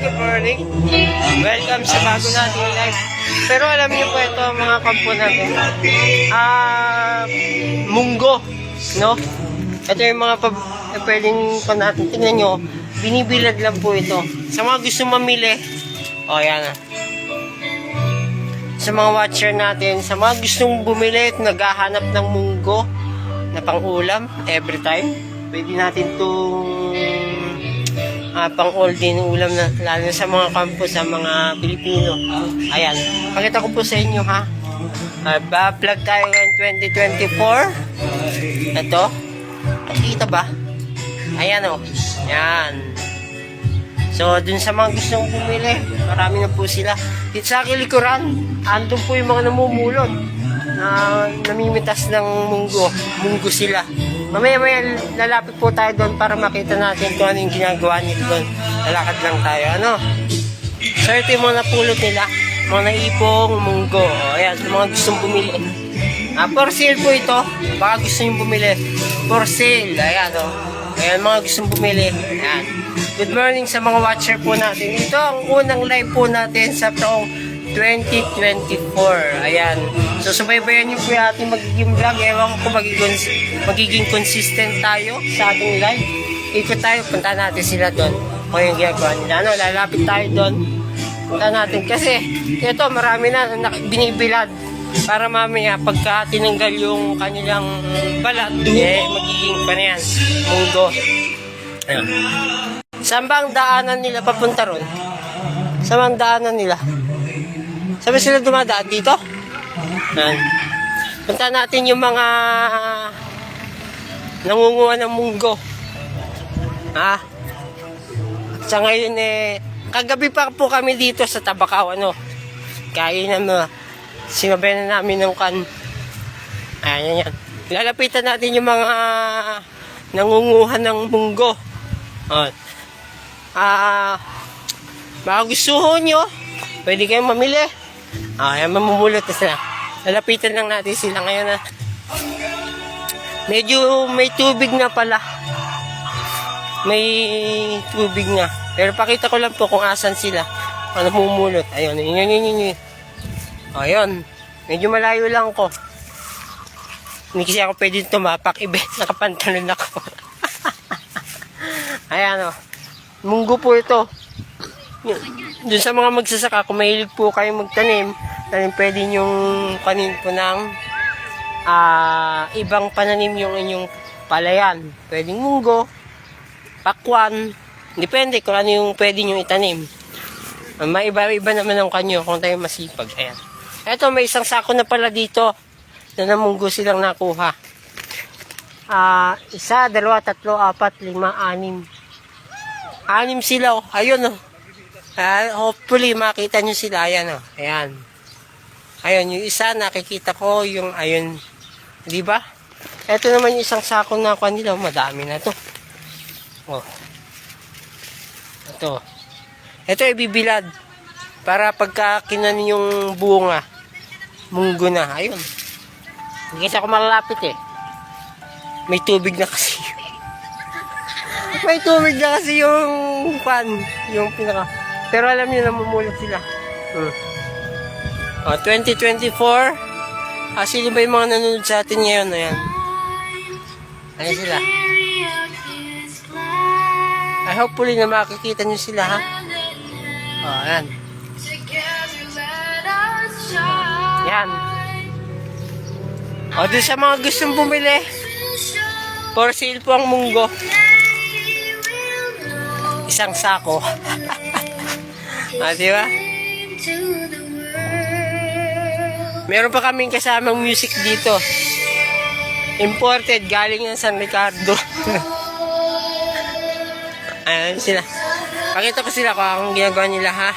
good morning. Welcome sa bago nating live. Pero alam niyo po ito mga kampo natin. Munggo, no? Ito yung mga pwedeng pa natin. Tingnan nyo, binibilad lang po ito. Sa mga gusto mamili, yan na. Sa mga watcher natin, sa mga gustong bumili at naghahanap ng munggo na pang-ulam every time, pwede natin itong pang-all din ulam na, lalo na sa mga kampo, sa mga Pilipino. Ayan, pakita ko po sa inyo ha. Ba-vlog tayo ngayon 2024. Ito, nakikita ba? Ayan o, yan. So, dun sa mga gustong bumili, marami na po sila. Dito sa aking likuran, andun po yung mga namumulot na namimitas ng munggo sila. Mamaya lalapit po tayo doon para makita natin kung ano yung ginagawa nila doon. Lalakad lang tayo, ano? So, ito yung mga napulot nila, mga naipong munggo. Ayan, sa mga gustong bumili. For sale po ito, baka gusto nyo bumili. For sale, ayan o. Ayan, mga gustong bumili. Ayan. Good morning sa mga watcher po natin. Ito ang unang live po natin sa taong 2024. Ayan. So, subaybayan niyo po yung ating magiging vlog. Ewan ko magiging consistent tayo sa ating live. Ikot tayo, punta natin sila doon. Kung yung ginagawa nila. Ano, lalapit tayo doon. Punta natin. Kasi, ito, marami na binibilad. Para mamaya, pagka tinanggal yung kanilang balat, magiging pa na yan. Munggo. Ayan. Saan ba ang daanan nila papunta ron? Saan ang daanan nila? Sabi sila dumadaan dito? Ayan. Punta natin yung mga nangunguha ng munggo. At sa ngayon kagabi pa po kami dito sa Tabacao, ano? Kaya na sinabayan na namin ng kan. Ayan, yan. Lalapitan natin yung mga nangunguha ng munggo. Baka gusto nyo, pwede kayong mamili. Ayan, mamumulot na sila. Lalapitan lang natin sila ngayon na. Medyo may tubig na pala. May tubig na. Pero pakita ko lang po kung asan sila. Ano mamumulot. Ayun, ayun. Medyo malayo lang ko. Hindi kasi ako pwede tumapak. Nakapantalon ako. Ayan o. Munggo po ito. Doon sa mga magsasaka, kung mahilig po kayo magtanim, pwede nyong kanin po ng ibang pananim yung inyong palayan. Pwedeng munggo, pakwan, depende kung ano yung pwede nyong itanim. May iba naman ang kanyo kung tayo masipag. Ayan. Eto, may isang sako na pala dito na namunggo silang nakuha. 1, 2, 3, 4, 5, 6. 6 sila, oh. Ayun, oh. Hopefully, makita nyo sila. Ayan, oh. Ayan. Ayun, yung isa, nakikita ko, yung, ayun. Diba? Ito naman yung isang sako na kanila. Madami na to. Oh. Ito. Ito, ibibilad. Para pagka kinan yung bunga, munggo na. Ayun. Hindi kasi ako malalapit eh. May tubig na kasi. May tubig na kasi yung pan, yung pinaka. Pero alam niyo, namumulot sila. 2024. Sino ba yung mga nanonood sa atin ngayon? Ayan. Ayan sila. I hopefully na makikita niyo sila, ha? Ayan. Yan. Doon sa mga gustong bumili, for sale po ang munggo. Isang sako. Diba? Meron pa kaming kasamang music dito. Imported, galing ng San Ricardo. Ayan sila. Pakita ko sila kung anong ginagawa nila, ha?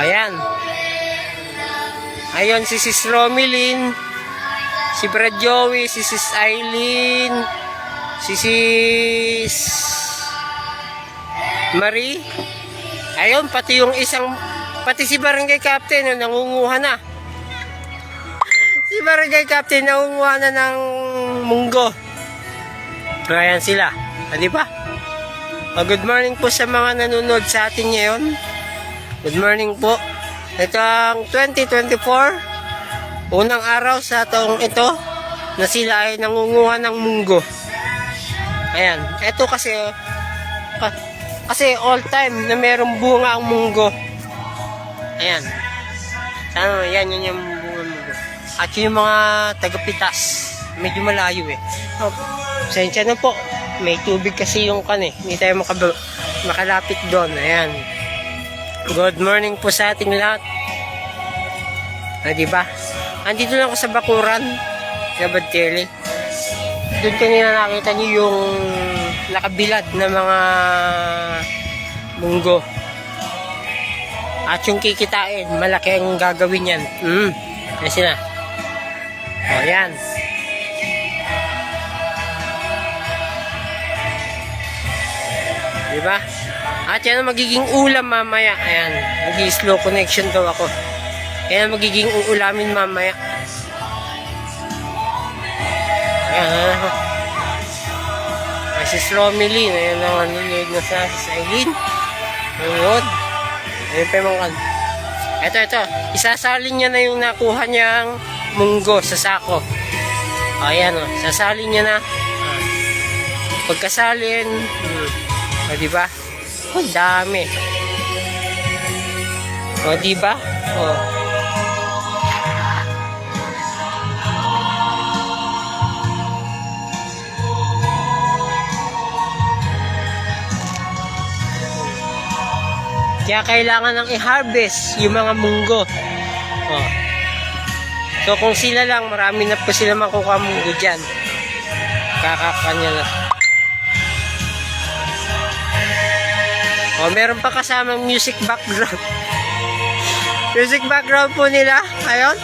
Ayan. Ayun, si Sis Romilyn, si Brad Joey, si Sis Eileen, si Sis Marie. Ayun, pati si Barangay Captain, nangunguha na. Si Barangay Captain, nangunguha na ng munggo. Ayan sila. Di ba? Good morning po sa mga nanonood sa atin ngayon. Good morning po. Ito ang 2024. Unang araw sa taong ito na sila ay nangunguha ng munggo. Ayan. Ito kasi all time na merong bunga ang munggo. Ayan. Ano, yan yun yung bunga munggo. At yung mga tagapitas, medyo malayo eh. Sensya na po. May tubig kasi yung hindi tayo makalapit doon. Ayan. Good morning po sa ating lahat. Diba? Andito lang ako sa Bakuran, sa Badtele. Doon kanina nakita niyo yung nakabilad na mga munggo. At yung kikitain, malaki ang gagawin yan. Kasi na. O, yan. Diba? At yan ang magiging ulam mamaya. Ayan. Mag-slow connection daw ako. Yan ang magiging uulamin mamaya. Ayan. Si Romilin. Ayan ang nanonood na sa Eileen. Nanonood. Ayan pa yung mga Ito. Isasalin niya na yung nakuha niyang munggo sa sako. Ayan o. Sasalin niya na. Pagkasalin. O, diba? O, dami. O, diba? O. Kaya kailangan nang i-harvest yung mga munggo. O. So, kung sila lang, marami na po sila makukuha munggo dyan. Kakakanya na. O, meron pa kasamang music background. Music background po nila. Ayun.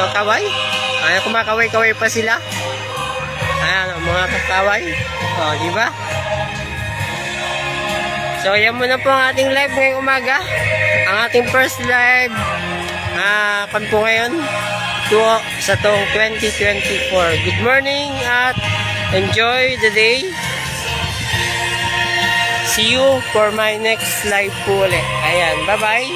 So, kaway. Ayun, kumakaway-kaway pa sila. Ayan, mga kakaway. O, diba? So, yan muna po ang ating live ngayong umaga. Ang ating first live. Kan po ngayon. Sa taong 2024. Good morning at enjoy the day. See you for my next live po ulit. Ayan, bye-bye.